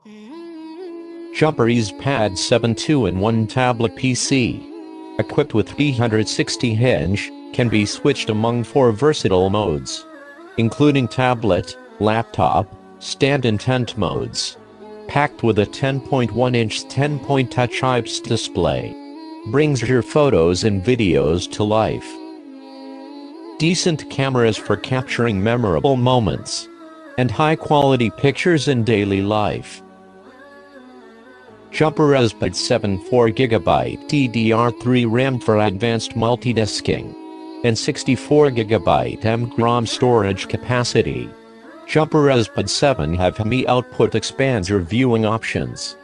Jumper EZpad 7 2-in-1 tablet PC. Equipped with 360 can be switched among 4 versatile modes, including tablet, laptop, stand and tent modes. Packed with a 10.1-inch 10-point Touch IPS display. Brings your photos and videos to life. Decent cameras for capturing memorable moments. And high-quality pictures in daily life. Jumper EZpad 7 4GB DDR3 RAM for advanced multitasking. And 64GB MGROM storage capacity. Jumper EZpad 7 have HMI output expands your viewing options.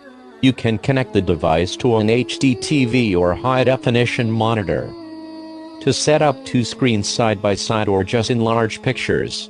You can connect the device to an HD TV or high-definition monitor. To set up 2 screens side by side or just enlarge pictures.